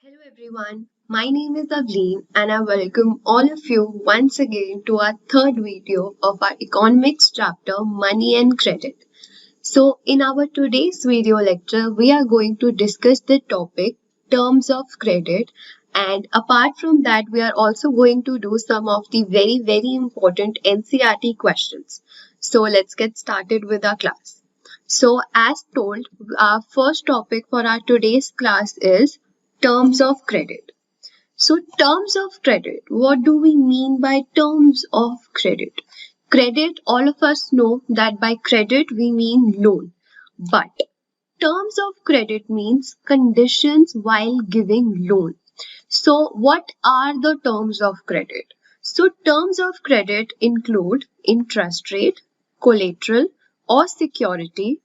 Hello everyone, my name is Avleen and I welcome all of you once again to our third video of our economics chapter Money and Credit. So in our today's video lecture, we are going to discuss the topic terms of credit, and apart from that we are also going to do some of the very important NCERT questions. So let's get started with our class. So as told, our first topic for our today's class is terms of credit. So terms of credit, what do we mean by terms of credit? Credit, all of us know that by credit we mean loan. But terms of credit means conditions while giving loan. So what are the terms of credit? So terms of credit include interest rate, collateral or security,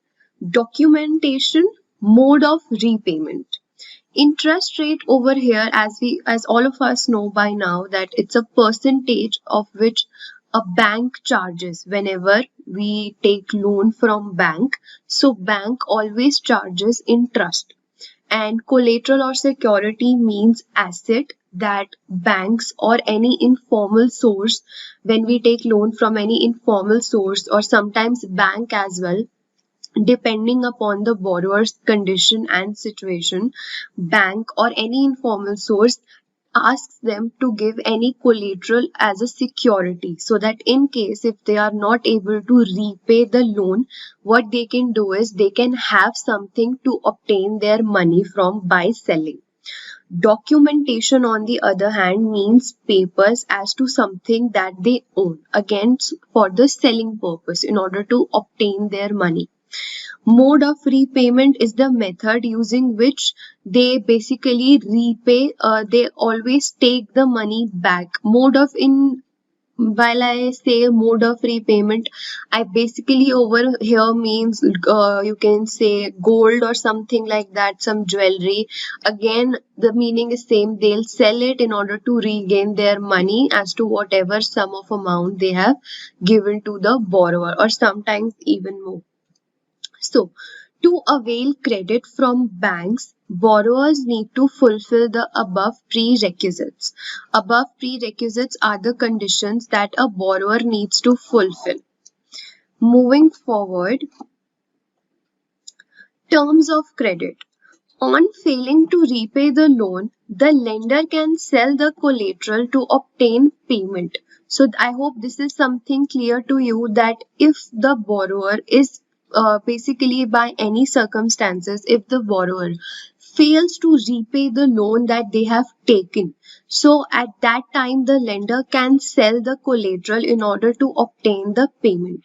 documentation, mode of repayment. Interest rate over here, as all of us know by now, that it's a percentage of which a bank charges whenever we take loan from bank. So bank always charges interest. And collateral or security means asset that banks or any informal source, when we take loan from any informal source or sometimes bank as well, depending upon the borrower's condition and situation, bank or any informal source asks them to give any collateral as a security, so that in case if they are not able to repay the loan, what they can do is they can have something to obtain their money from by selling. Documentation, on the other hand, means papers as to something that they own, again for the selling purpose in order to obtain their money. Mode of repayment is the method using which they basically repay, they always take the money back. While I say mode of repayment, I basically over here means you can say gold or something like that, some jewelry. Again, the meaning is same. They'll sell it in order to regain their money as to whatever sum of amount they have given to the borrower, or sometimes even more. So, to avail credit from banks, borrowers need to fulfill the above prerequisites. Above prerequisites are the conditions that a borrower needs to fulfill. Moving forward, terms of credit. On failing to repay the loan, the lender can sell the collateral to obtain payment. So I hope this is something clear to you, that if the borrower is basically by any circumstances, if the borrower fails to repay the loan that they have taken, so at that time the lender can sell the collateral in order to obtain the payment.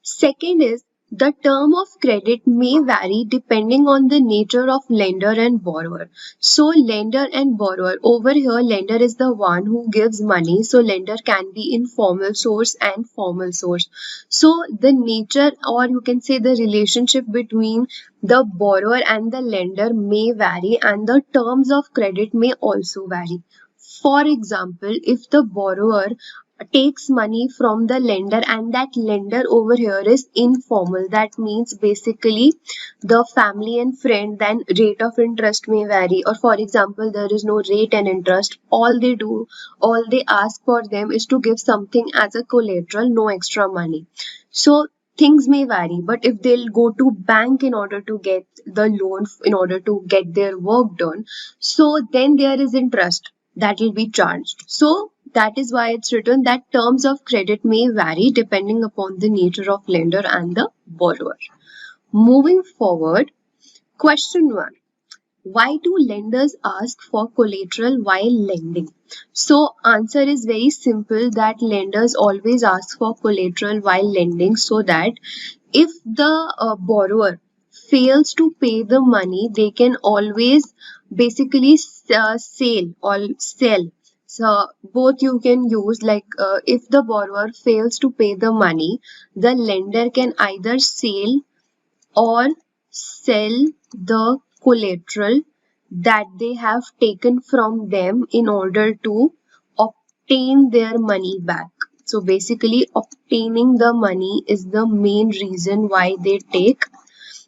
Second is, the term of credit may vary depending on the nature of lender and borrower. So lender and borrower, over here lender is the one who gives money, so lender can be informal source and formal source. So the nature, or you can say the relationship between the borrower and the lender may vary, and the terms of credit may also vary. For example, if the borrower takes money from the lender and that lender over here is informal, that means basically the family and friend, then rate of interest may vary, or for example there is no rate and interest, all they ask for them is to give something as a collateral, no extra money. So things may vary, but if they'll go to bank in order to get the loan, in order to get their work done, so then there is interest that will be charged. So that is why it's written that terms of credit may vary depending upon the nature of lender and the borrower. Moving forward, question 1. Why do lenders ask for collateral while lending? So answer is very simple, that lenders always ask for collateral while lending, so that if the borrower fails to pay the money, they can always basically sell or sell. So both you can use, like if the borrower fails to pay the money, the lender can either sell or sell the collateral that they have taken from them in order to obtain their money back. So basically obtaining the money is the main reason why they take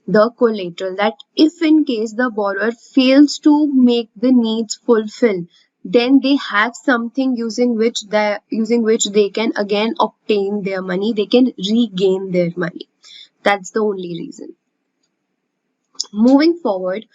the collateral, that if in case the borrower fails to make the needs fulfill, then they have something using which they can again obtain their money, they can regain their money. That's the only reason. Moving forward,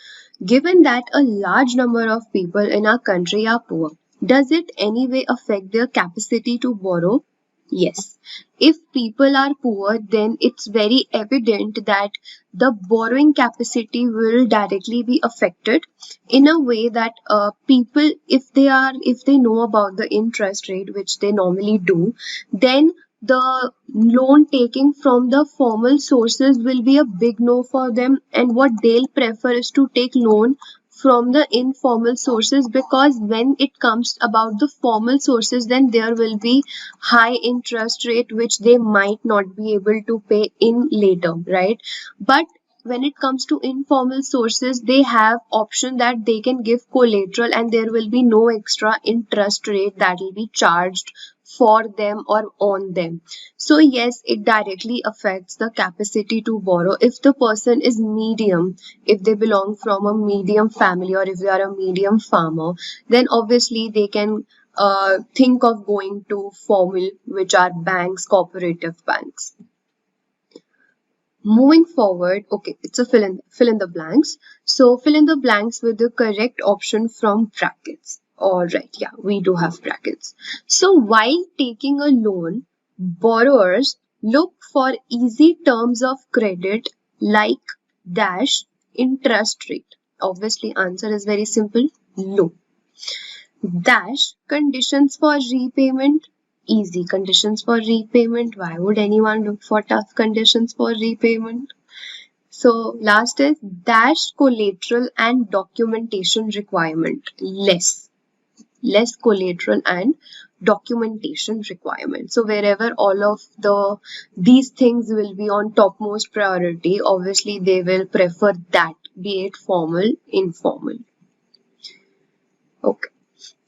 given that a large number of people in our country are poor, does it anyway affect their capacity to borrow? Yes. If people are poor, then it's very evident that the borrowing capacity will directly be affected in a way that people, if they know about the interest rate, which they normally do, then the loan taking from the formal sources will be a big no for them, and what they'll prefer is to take loan from the informal sources, because when it comes about the formal sources, then there will be high interest rate which they might not be able to pay in later, right? But when it comes to informal sources, they have option that they can give collateral and there will be no extra interest rate that will be charged for them or on them. So yes, it directly affects the capacity to borrow. If the person is medium, if they belong from a medium family, or if they are a medium farmer, then obviously they can think of going to formal, which are banks, cooperative banks. Moving forward, okay, it's a fill in the blanks. So fill in the blanks with the correct option from brackets. All right, yeah, we do have brackets. So while taking a loan, borrowers look for easy terms of credit like dash interest rate. Obviously, answer is very simple, low. Dash conditions for repayment, easy conditions for repayment. Why would anyone look for tough conditions for repayment? So last is dash collateral and documentation requirement, less collateral and documentation requirement. So wherever all of these things will be on topmost priority, obviously they will prefer that, be it formal, informal. Okay.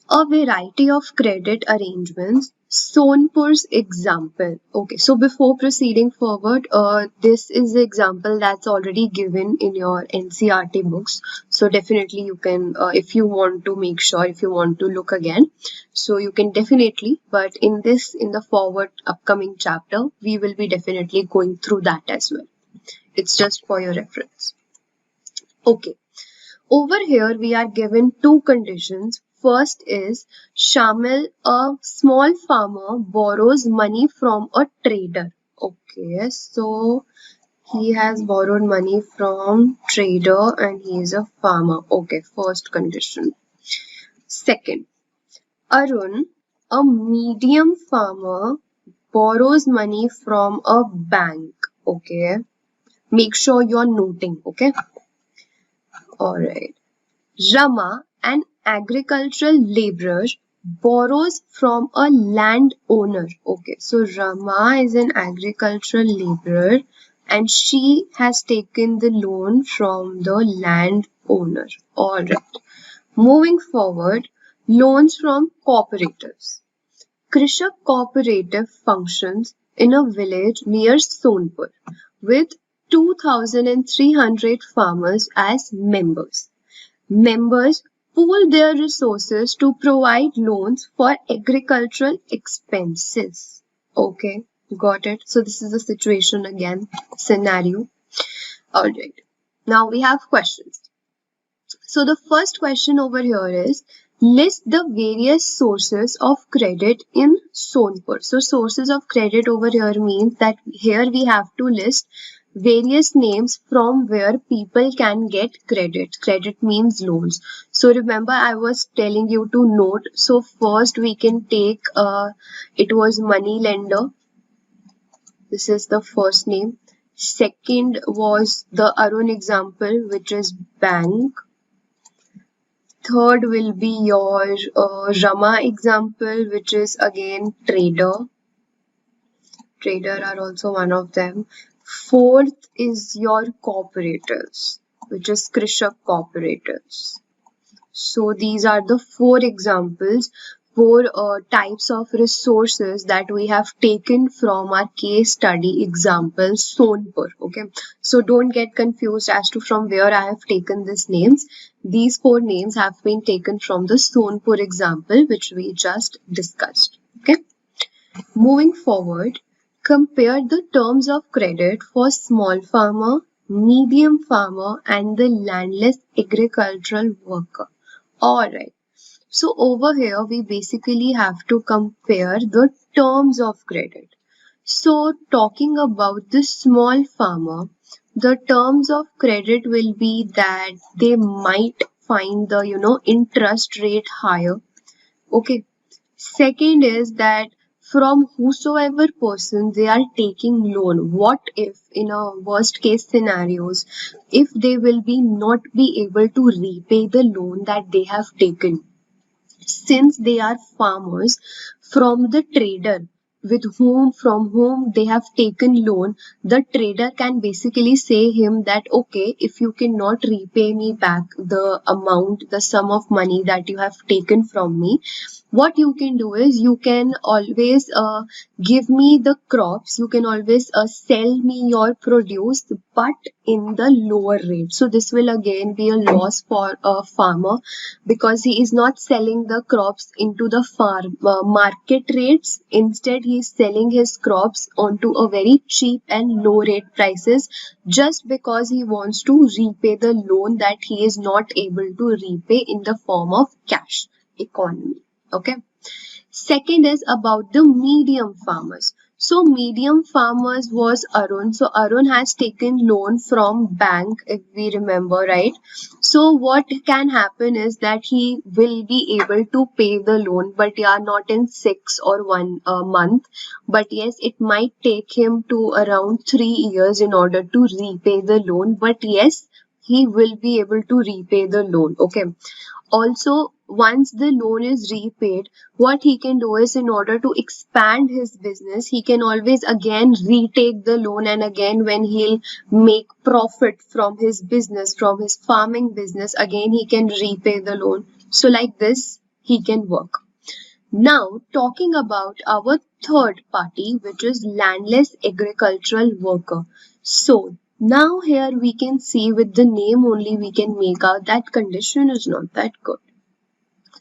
A variety of credit arrangements. Sonpur's example. Okay, so before proceeding forward, this is the example that's already given in your NCRT books. So definitely you can, if you want to make sure, if you want to look again, so you can definitely, but in the forward upcoming chapter, we will be definitely going through that as well. It's just for your reference. Okay. Over here, we are given two conditions. First is Shamil, a small farmer, borrows money from a trader. Okay, so he has borrowed money from trader and he is a farmer. Okay, first condition. Second, Arun, a medium farmer, borrows money from a bank. Okay, make sure you're noting. Okay. Alright. Rama, an agricultural laborer, borrows from a landowner. Okay, so Rama is an agricultural laborer and she has taken the loan from the landowner. Alright. Moving forward, loans from cooperatives. Krishak cooperative functions in a village near Sonpur with 2,300 farmers as members. Members pool their resources to provide loans for agricultural expenses. Okay, got it. So this is the situation again, scenario. Alright, now we have questions. So the first question over here is, list the various sources of credit in Sonpur. So sources of credit over here means that here we have to list various names from where people can get credit. Credit means loans. So remember I was telling you to note. So first we can take, it was money lender. This is the first name. Second was the Arun example, which is bank. Third will be your Rama example, which is again trader. Trader are also one of them. Fourth is your cooperatives, which is Krishak cooperatives. So these are the four examples four types of resources that we have taken from our case study example Sonpur. Okay, so don't get confused as to from where I have taken these names. These four names have been taken from the Sonpur example which we just discussed. Okay, moving forward, compare the terms of credit for small farmer, medium farmer, and the landless agricultural worker. Alright, so over here we basically have to compare the terms of credit. So talking about the small farmer, the terms of credit will be that they might find the interest rate higher. Okay. Second is that from whosoever person they are taking loan, what if in a worst case scenarios, if they will be not be able to repay the loan that they have taken, since they are farmers, from the trader from whom they have taken loan, the trader can basically say him that okay, if you cannot repay me back the amount, the sum of money that you have taken from me, what you can do is you can always give me the crops, you can always sell me your produce but in the lower rate. So this will again be a loss for a farmer because he is not selling the crops into the farm market rates. Instead he is selling his crops onto a very cheap and low rate prices just because he wants to repay the loan that he is not able to repay in the form of cash economy. Okay. Second is about the medium farmers. So medium farmers was Arun. So Arun has taken loan from bank, if we remember, right? So what can happen is that he will be able to pay the loan, but yeah, not in 6 or 1 month. But yes, it might take him to around 3 years in order to repay the loan. But yes, he will be able to repay the loan. Okay. Also, once the loan is repaid, what he can do is in order to expand his business, he can always again retake the loan, and again when he'll make profit from his business, from his farming business, again he can repay the loan. So like this, he can work. Now, talking about our third party, which is landless agricultural worker. So, now here we can see with the name only we can make out that condition is not that good.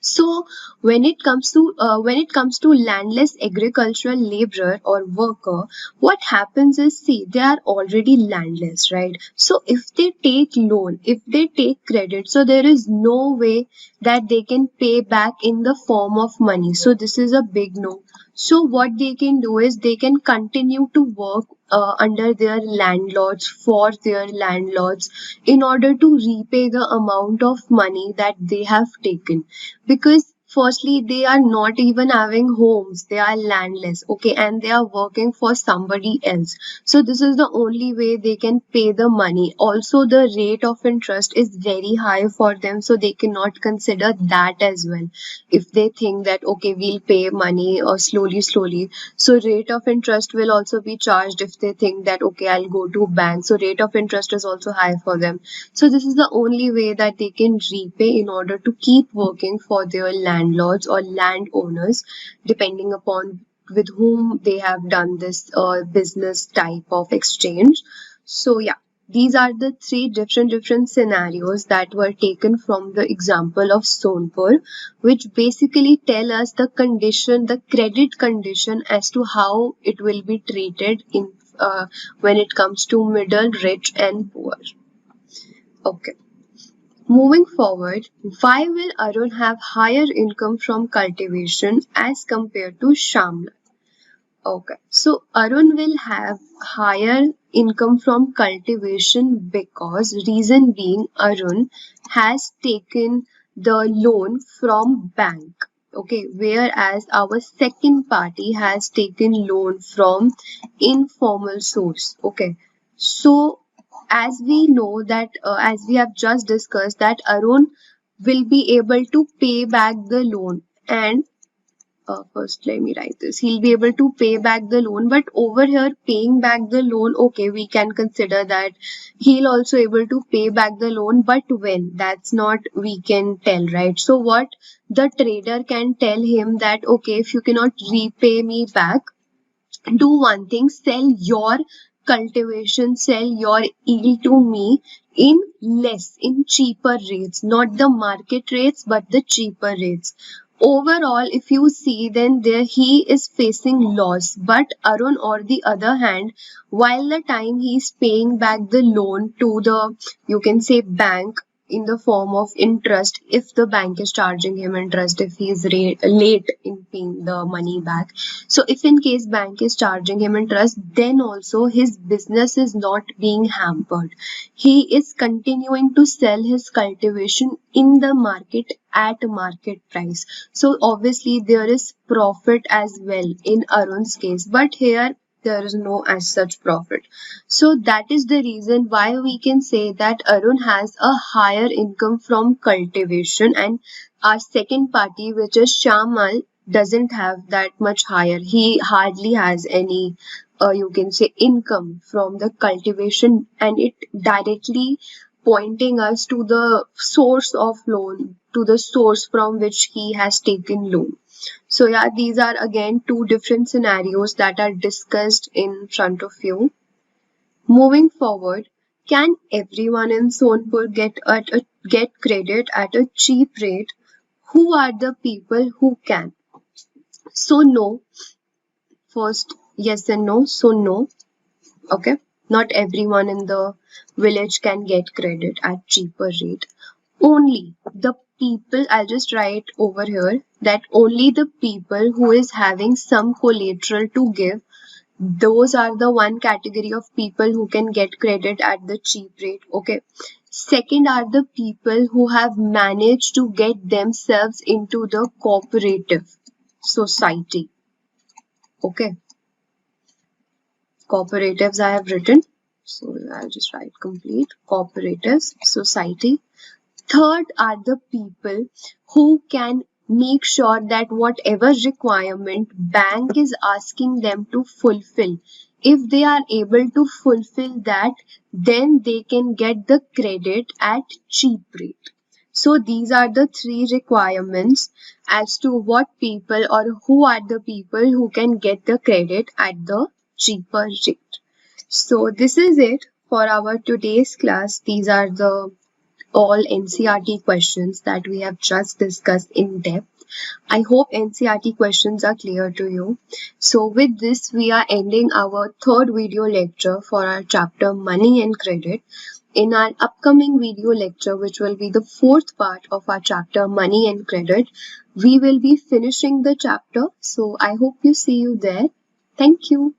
So when it comes to landless agricultural laborer or worker, what happens is, see, they are already landless, right? So if they take loan, if they take credit, so there is no way that they can pay back in the form of money. So this is a big no. So what they can do is they can continue to work under their landlords, for their landlords, in order to repay the amount of money that they have taken. Because firstly they are not even having homes, they are landless, okay, and they are working for somebody else. So this is the only way they can pay the money. Also the rate of interest is very high for them, so they cannot consider that as well. If they think that okay, we'll pay money or slowly, so rate of interest will also be charged. If they think that okay, I'll go to bank, so rate of interest is also high for them. So this is the only way that they can repay in order to keep working for their landlords or landowners, depending upon with whom they have done this business type of exchange. So yeah, these are the three different scenarios that were taken from the example of Sonpur, which basically tell us the condition, the credit condition, as to how it will be treated in when it comes to middle, rich, and poor. Okay. Moving forward, why will Arun have higher income from cultivation as compared to Shamla? Okay, so Arun will have higher income from cultivation because reason being Arun has taken the loan from bank. Okay, whereas our second party has taken loan from informal source. Okay, so as we know that as we have just discussed that Arun will be able to pay back the loan, and first let me write this. He'll be able to pay back the loan, but over here paying back the loan, okay, we can consider that he'll also able to pay back the loan, but when, that's not we can tell, right? So what the trader can tell him that, okay, if you cannot repay me back, do one thing, sell your cultivation, sell your yield to me in less, in cheaper rates, not the market rates but the cheaper rates. Overall, if you see, then there he is facing loss, but Arun, or the other hand, while the time he is paying back the loan to the, you can say, bank, in the form of interest, if the bank is charging him interest, if he is late in paying the money back. So if in case bank is charging him interest, then also his business is not being hampered. He is continuing to sell his cultivation in the market at market price. So obviously there is profit as well in Arun's case, but here there is no as such profit. So that is the reason why we can say that Arun has a higher income from cultivation, and our second party, which is Shamal, doesn't have that much higher. He hardly has any, you can say, income from the cultivation, and it directly pointing us to the source of loan, to the source from which he has taken loan. So yeah, these are again two different scenarios that are discussed in front of you. Moving forward, can everyone in Sonpur get credit at a cheap rate? Who are the people who can? So no, first yes and no. So no, okay. Not everyone in the village can get credit at cheaper rate. Only the people, I'll just write over here that only the people who is having some collateral to give, those are the one category of people who can get credit at the cheap rate. Okay. Second are the people who have managed to get themselves into the cooperative society. Okay. Cooperatives I have written. So I'll just write complete. Cooperatives society. Third are the people who can make sure that whatever requirement bank is asking them to fulfill, if they are able to fulfill that, then they can get the credit at cheap rate. So these are the three requirements as to what people or who are the people who can get the credit at the cheaper rate. So this is it for our today's class. These are the all NCERT questions that we have just discussed in depth. I hope NCERT questions are clear to you. So with this, we are ending our third video lecture for our chapter Money and Credit. In our upcoming video lecture, which will be the fourth part of our chapter Money and Credit, we will be finishing the chapter. So I hope you see you there. Thank you.